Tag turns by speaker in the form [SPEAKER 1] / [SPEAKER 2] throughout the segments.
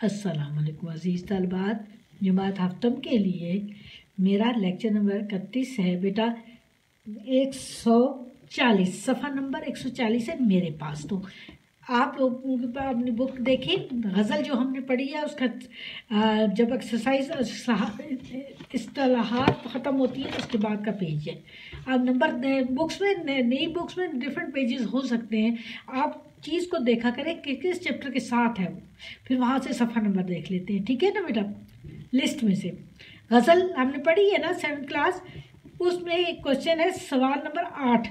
[SPEAKER 1] السلام علیکم عزیز طالبات، جماعت ہفتم کے لیے میرا لیکچر نمبر 31 ہے بیٹا 140 صفحہ نمبر 140 ہے میرے پاس۔ تو آپ لوگ اپنی بک دیکھیں، غزل جو ہم نے پڑھی ہے اس کا جب ایکسرسائز اصطلاحات ختم ہوتی ہے اس کے بعد کا پیج ہے۔ اب نمبر بکس میں نئی بکس میں ڈفرینٹ پیجز ہو سکتے ہیں، آپ چیز کو دیکھا کریں کہ کس چیپٹر کے ساتھ ہے وہ، پھر وہاں سے صفحہ نمبر دیکھ لیتے ہیں، ٹھیک ہے نا بیٹا۔ لسٹ میں سے غزل ہم نے پڑھی ہے نا 7th کلاس، اس میں ایک کوشچن ہے سوال نمبر 8،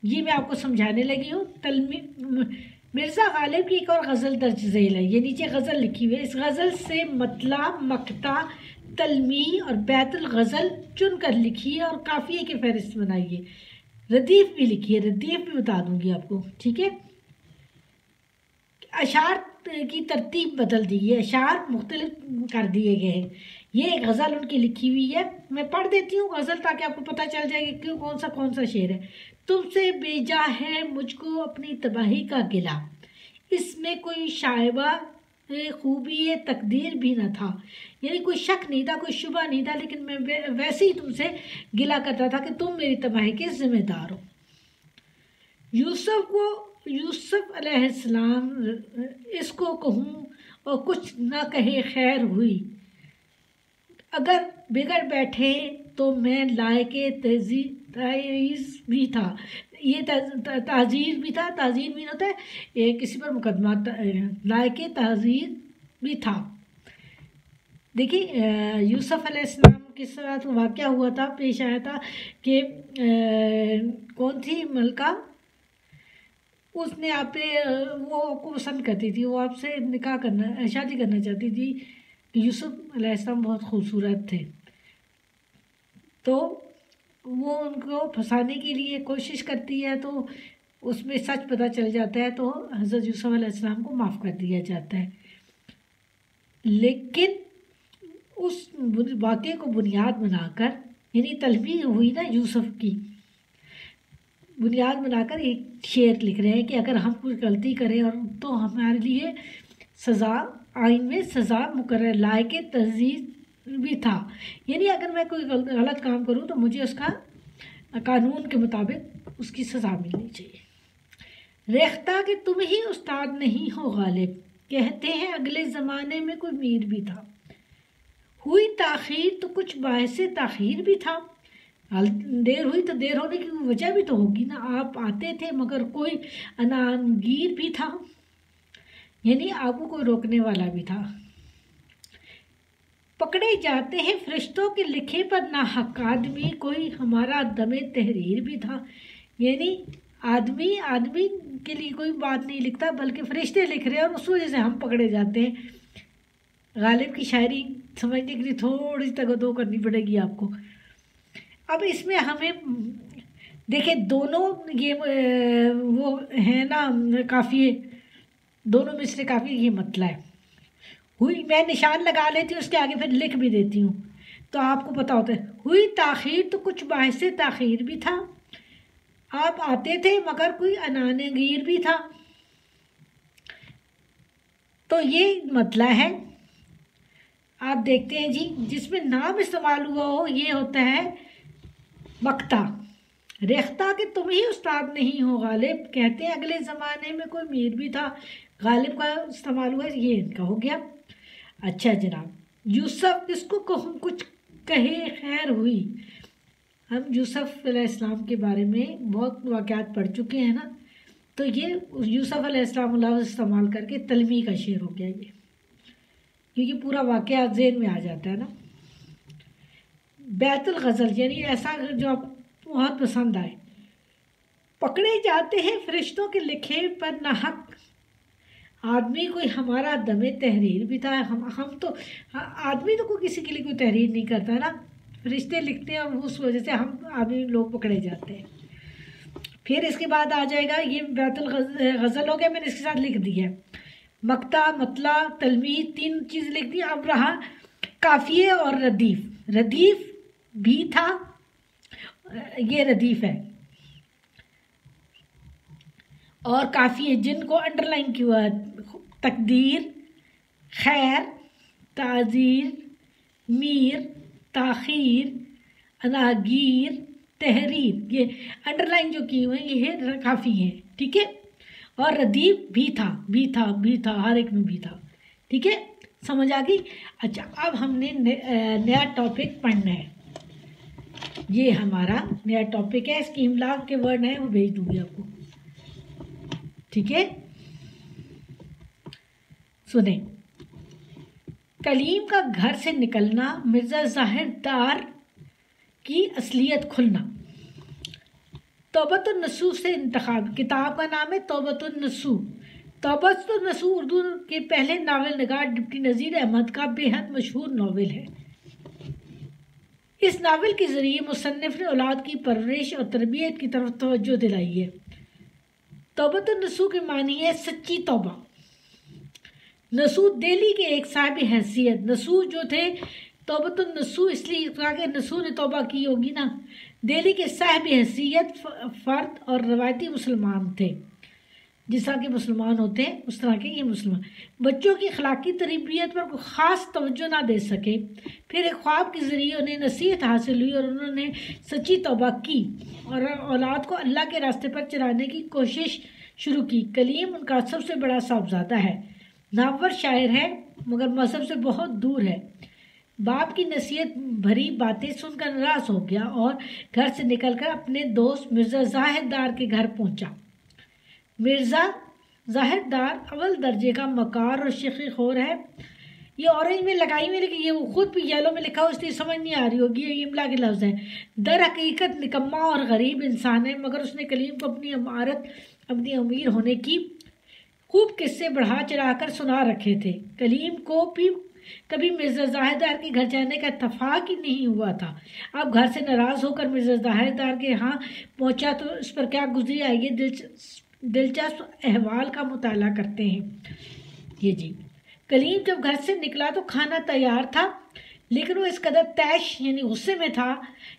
[SPEAKER 1] یہ میں آپ کو سمجھانے لگی ہوں۔ مرزا غالب کی ایک اور غزل درج ذیل ہے، یہ نیچے غزل لکھی ہوئی ہے، اس غزل سے مطلع، مقطع، تلمیح اور بیت الغزل چن کر لکھیے اور قافیے کی فہرست بنائیے۔ ردیف بھی لکھی ہے، ردیف بھی بتا دوں گی آپ کو، ٹھیک ہے۔ اشعار کی ترتیب بدل دی ہے، اشعار مختلف کر دیے گئے ہیں۔ یہ ایک غزل ان کی لکھی ہوئی ہے، میں پڑھ دیتی ہوں غزل تاکہ آپ کو پتہ چل جائے کہ کون سا شعر ہے۔ تم سے بیجا ہے مجھ کو اپنی تباہی کا گلہ، اس میں کوئی شائبہ خوبی تقدیر بھی نہ تھا، یعنی کوئی شک نہیں تھا، کوئی شبہ نہیں تھا، لیکن میں ویسے ہی تم سے گلہ کرتا تھا کہ تم میری تباہی کے ذمہ دار ہو۔ یوسف علیہ السلام اس کو کہوں اور کچھ نہ کہے خیر ہوئی، اگر بگڑ بیٹھے تو میں لائق تعزیر بھی تھا، یہ تعزیر بھی تھا، تعزیر بھی ہوتا ہے کسی پر مقدمہ، لائق تعزیر بھی تھا۔ دیکھیے یوسف علیہ السلام کس طرح واقعہ ہوا تھا، پیش آیا تھا کہ کون تھی ملکہ، اس نے آپ پہ وہ آپ کو پسند کرتی تھی، وہ آپ سے شادی کرنا چاہتی تھی، یوسف علیہ السلام بہت خوبصورت تھے، تو وہ ان کو پھنسانے کے لیے کوشش کرتی ہے، تو اس میں سچ پتہ چل جاتا ہے، تو حضرت یوسف علیہ السلام کو معاف کر دیا جاتا ہے۔ لیکن اس واقعے کو بنیاد بنا کر، یعنی تلمیح ہوئی نا یوسف کی، بنیاد بنا کر ایک شعر لکھ رہے ہیں کہ اگر ہم کوئی غلطی کریں اور تو ہمارے لیے سزا، آئین میں سزا مقرر، لائق تعزیر بھی تھا، یعنی اگر میں کوئی غلط کام کروں تو مجھے اس کا قانون کے مطابق اس کی سزا ملنی چاہیے۔ ریختہ کہ تم ہی استاد نہیں ہو غالب، کہتے ہیں اگلے زمانے میں کوئی میر بھی تھا، ہوئی تاخیر تو کچھ باعث تاخیر بھی تھا، دیر ہوئی تو دیر ہونے کی وجہ بھی تو ہوگی نا، آپ آتے تھے مگر کوئی عنانگیر بھی تھا، یعنی آپ کو کوئی روکنے والا بھی تھا۔ پکڑے جاتے ہیں فرشتوں کے لکھے پر ناحق، آدمی کوئی ہمارا دم تحریر بھی تھا، یعنی آدمی کے لیے کوئی بات نہیں لکھتا بلکہ فرشتے لکھ رہے ہیں، اور اس وجہ سے ہم پکڑے جاتے ہیں۔ غالب کی شاعری سمجھنے کے لیے تھوڑی سی تگدو کرنی پڑے گی آپ کو۔ اب اس میں ہمیں دیکھیں دونوں یہ وہ ہیں نا قافیے، دونوں مصرے قافیے یہ مطلع ہے، ہوئی میں نشان لگا لیتی ہوں اس کے آگے، پھر لکھ بھی دیتی ہوں تو آپ کو پتہ ہوتا ہے۔ ہوئی تاخیر تو کچھ باعث تاخیر بھی تھا، آپ آتے تھے مگر کوئی عنانگیر بھی تھا، تو یہ مطلع ہے۔ آپ دیکھتے ہیں جی جس میں نام استعمال ہوا ہو یہ ہوتا ہے مقطع۔ ریختہ کہ تم ہی استاد نہیں ہو غالب، کہتے ہیں اگلے زمانے میں کوئی میر بھی تھا، غالب کا استعمال ہوا ہے، یہ ان کا ہو گیا۔ اچھا جناب، یوسف اس کو کہوں کچھ کہے خیر ہوئی، ہم یوسف علیہ السلام کے بارے میں بہت واقعات پڑھ چکے ہیں نا، تو یہ یوسف علیہ السلام لفظ استعمال کر کے تلمیح کا شعر ہو گیا یہ، کیونکہ پورا واقعہ ذہن میں آ جاتا ہے نا۔ بیت الغزل یعنی ایسا جو آپ بہت پسند آئے، پکڑے جاتے ہیں فرشتوں کے لکھے پر ناحق، آدمی کوئی ہمارا دم تحریر بھی تھا، ہم تو آدمی تو کوئی کسی کے لیے کوئی تحریر نہیں کرتا نا، فرشتے لکھتے ہیں اور اس وجہ سے ہم آدمی لوگ پکڑے جاتے ہیں۔ پھر اس کے بعد آ جائے گا یہ بیت الغزل ہو گیا، میں نے اس کے ساتھ لکھ دیا ہے مقطع، مطلع، تلمیح، 3 چیز لکھ دی۔ اب رہا قافیے اور ردیف، ردیف بھی تھا، یہ ردیف ہے، اور قافیے جن کو انڈر لائن کیا ہے، تقدیر، خیر، تعزیر، میر، تاخیر، اناگیر، تحریر، یہ انڈر لائن جو کی ہوئے یہ کافی ہیں، ٹھیک ہے. اور ردیف بھی تھا، ہر ایک میں بھی تھا. ٹھیک ہے، سمجھ آ گئی. اچھا، اب ہم نے نیا ٹاپک پڑھنا ہے. یہ ہمارا نیا ٹاپک ہے، اس کی املا کے ورڈ ہیں وہ بھیج دوں گی آپ کو. ٹھیک ہے، سنیں. کلیم کا گھر سے نکلنا، مرزا ظاہر دار کی اصلیت کھلنا. توبۃ النصوح سے انتخاب. کتاب کا نام ہے توبۃ النصوح. توبۃ النصوح اردو کے پہلے ناول نگار ڈپٹی نذیر احمد کا بے حد مشہور ناول ہے. اس ناول کے ذریعے مصنف نے اولاد کی پرورش اور تربیت کی طرف توجہ دلائی ہے. توبۃ النصوح کے معنی ہے سچی توبہ. نصوح دہلی کے ایک صاحب حیثیت نصوح جو تھے، توبۃ النصوح اس لیے کہا کہ نصوح نے توبہ کی ہوگی نا. دہلی کے صاحب حیثیت فرد اور روایتی مسلمان تھے. جس طرح کے مسلمان ہوتے ہیں اس طرح کے یہ مسلمان. بچوں کی اخلاقی تربیت پر کوئی خاص توجہ نہ دے سکے. پھر ایک خواب کے ذریعے انہیں نصیحت حاصل ہوئی اور انہوں نے سچی توبہ کی اور اولاد کو اللہ کے راستے پر چلانے کی کوشش شروع کی. کلیم ان کا سب سے بڑا صاحبزادہ ہے. نامور شاعر ہے مگر مذہب سے بہت دور ہے. باپ کی نصیحت بھری باتیں سن کر ناراض ہو گیا اور گھر سے نکل کر اپنے دوست مرزا ظاہر دار کے گھر پہنچا. مرزا ظاہر دار اول درجے کا مکار اور شیخی خور ہے. یہ اورنج میں لگائی ہوئی لیکن یہ خود بھی یلو میں لکھا ہو اس لیے سمجھ نہیں آ رہی ہوگی. یہ املا کے لفظ ہیں. در حقیقت نکما اور غریب انسان ہے مگر اس نے کلیم کو اپنی امارت، اپنی امیر ہونے کی خوب قصے بڑھا چڑھا کر سنا رکھے تھے. کلیم کو بھی کبھی مرزا ظاہر دار کے گھر جانے کا اتفاق ہی نہیں ہوا تھا. اب گھر سے ناراض ہو کر مرزا ظاہر دار کے ہاں پہنچا تو اس پر کیا گزری آئیے دلچسپ احوال کا مطالعہ کرتے ہیں. یہ جی، کلیم جب گھر سے نکلا تو کھانا تیار تھا لیکن وہ اس قدر طیش یعنی غصے میں تھا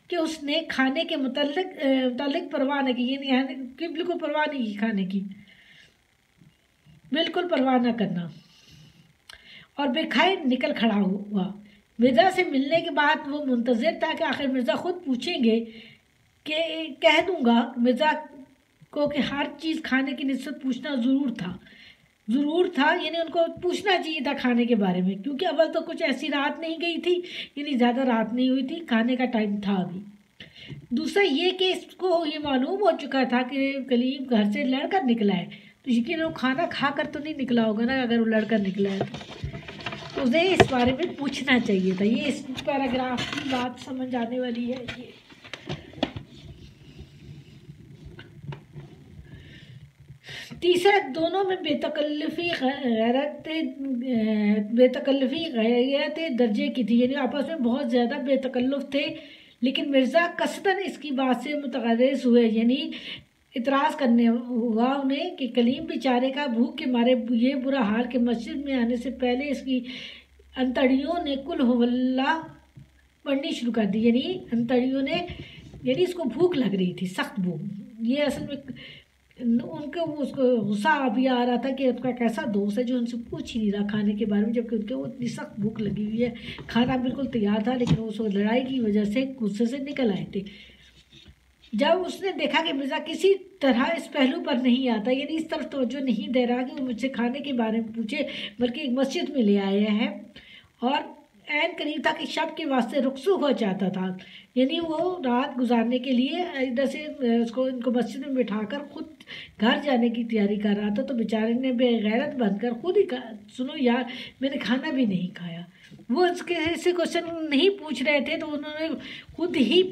[SPEAKER 1] کہ اس نے کھانے کے متعلق پرواہ نہ کی. یعنی بالکل پرواہ نہیں کی کھانے کی، بالکل پرواہ نہ کرنا، اور بے کھائے نکل کھڑا ہوا. مرزا سے ملنے کے بعد وہ منتظر تھا کہ آخر مرزا خود پوچھیں گے کہ کہہ دوں گا مرزا کو کہ ہر چیز کھانے کی نسبت پوچھنا ضرور تھا. یعنی ان کو پوچھنا چاہیے تھا کھانے کے بارے میں، کیونکہ اول تو کچھ ایسی رات نہیں گئی تھی، یعنی زیادہ رات نہیں ہوئی تھی، کھانے کا ٹائم تھا ابھی. دوسرا یہ کہ اس کو یہ معلوم ہو چکا تھا کہ کلیم گھر سے لڑ کر نکلا ہے، تو یقیناً وہ کھانا کھا کر تو نہیں نکلا ہوگا نا. اگر وہ لڑ کر نکلا ہے تو اسے اس بارے میں پوچھنا چاہیے تھا. یہ اس پیراگراف کی بات سمجھ آنے والی ہے. یہ تیسرا، دونوں میں بے تکلفی غیرت درجے کی تھی. یعنی آپس میں بہت زیادہ بے تکلف تھے، لیکن مرزا قصداً اس کی بات سے متغرض ہوئے. یعنی اعتراض کرنے ہوا انہیں کہ کلیم بیچارے کا بھوک کے مارے یہ برا حال کہ مسجد میں آنے سے پہلے اس کی انتڑیوں نے قل هو اللہ پڑھنی شروع کر دی. یعنی انتڑیوں نے، یعنی اس کو بھوک لگ رہی تھی، سخت بھوک. یہ اصل میں ان کو اس کو غصہ بھی آ رہا تھا کہ ان کا کیسا دوست ہے جو ان سے پوچھ ہی نہیں رہا کھانے کے بارے میں، جبکہ ان کو اتنی سخت بھوک لگی ہوئی ہے. کھانا بالکل تیار تھا لیکن اس وقت لڑائی کی وجہ سے غصے سے نکل آئے تھے. جب اس نے دیکھا کہ مرزا کسی طرح اس پہلو پر نہیں آتا، یعنی اس طرف توجہ نہیں دے رہا کہ وہ مجھ سے کھانے کے بارے میں پوچھے، بلکہ ایک مسجد میں لے آئے ہیں اور عین قریب تھا کہ شب کے واسطے رخصت ہو جاتا تھا. یعنی وہ رات گزارنے کے لیے ادھر سے ان کو مسجد میں بٹھا کر خود گھر جانے کی تیاری کر رہا تھا. تو بیچارے نے بے غیرت بن کر خود ہی کہا، سنو یار میں نے کھانا بھی نہیں کھایا. وہ اس کے سے کوشچن نہیں پوچھ رہے تھے تو انہوں نے خود ہی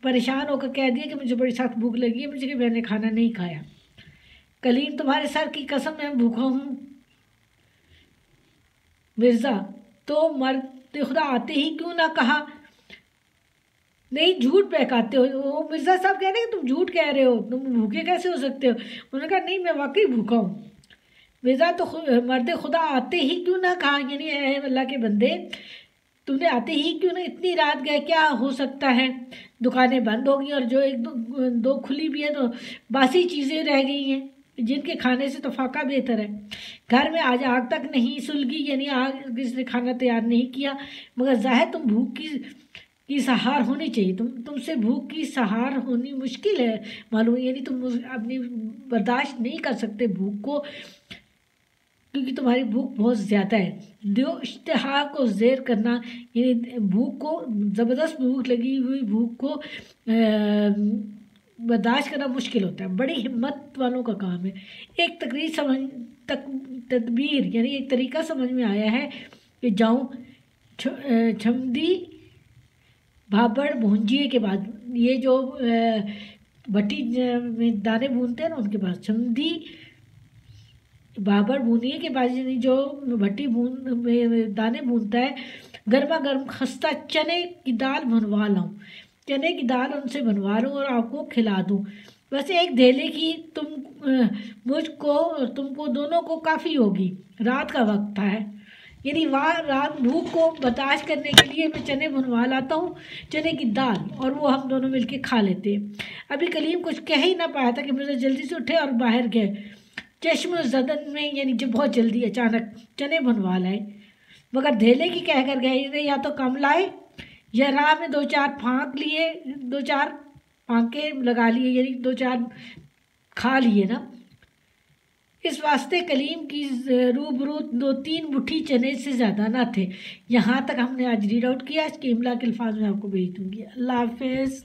[SPEAKER 1] پریشان ہو کر کہہ دیا کہ مجھے بڑی سخت بھوک لگی ہے، مجھے کہ میں نے کھانا نہیں کھایا. کلیم تمہارے سر کی قسم میں بھوکا ہوں. مرزا تو مرد خدا آتے ہی کیوں نہ کہا، نہیں جھوٹ بہکاتے ہو. وہ مرزا صاحب کہہ رہے ہیں کہ تم جھوٹ کہہ رہے ہو، تم بھوکے کیسے ہو سکتے ہو. انہوں نے کہا نہیں میں واقعی بھوکا ہوں. مرزا تو مرد خدا آتے ہی کیوں نہ کہا، یعنی اے اللہ کے بندے تم نے آتے ہی کیوں نہ اتنی رات گئے، کیا ہو سکتا ہے دکانیں بند ہو گئی اور جو ایک دو کھلی بھی ہیں تو باسی چیزیں رہ گئی ہیں. جن کے کھانے سے تو فاقہ بہتر ہے۔ گھر میں آج آگ تک نہیں سلگی، یعنی آگ کس نے کھانا تیار نہیں کیا، مگر ظاہر تم بھوک کی سہار ہونی چاہیے، تم سے بھوک کی سہار ہونی مشکل ہے معلوم، یعنی تم اپنی برداشت نہیں کر سکتے بھوک کو، کیونکہ تمہاری بھوک بہت زیادہ ہے۔ دیو اشتہا کو زیر کرنا، یعنی بھوک کو، زبردست بھوک لگی ہوئی بھوک کو برداشت کرنا مشکل ہوتا ہے، بڑی ہمت والوں کا کام ہے۔ ایک تدبیر یعنی ایک طریقہ سمجھ میں آیا ہے کہ جاؤں چھمدی بھابڑ بھونجیے کے بعد، یہ جو بھٹی میں دانے بھونتے ہیں نا ان کے پاس، چھمدی بھابڑ بھونیے کے بعد، یعنی جو بھٹی دانے بھونتا ہے، گرما گرم خستہ چنے کی دال بنوا لاؤں، چنے کی دال ان سے بنوا لوں اور آپ کو کھلا دوں، ویسے ایک دھیلے کی مجھ کو اور تم کو دونوں کو کافی ہوگی، رات کا وقت ہے، یعنی رات بھوک کو برداشت کرنے کے لیے میں چنے بنوا لاتا ہوں، چنے کی دال، اور وہ ہم دونوں مل کے کھا لیتے ہیں۔ ابھی کلیم کچھ کہہ ہی نہ پایا تھا کہ مرزا جلدی سے اٹھے اور باہر گئے، چشم زدن میں، یعنی جب بہت جلدی اچانک چنے بنوا لائے، مگر دھیلے کی کہہ کر گئے، یا تو کم لائے یا راہ میں 2-4 پھانکے لگا لیے، یعنی 2-4 کھا لیے نا، اس واسطے کلیم کی روبرو 2-3 مٹھی چنے سے زیادہ نہ تھے۔ یہاں تک ہم نے آج ریڈ آؤٹ کیا، اس کے املا کے الفاظ میں آپ کو بھیج دوں گی۔ اللہ حافظ۔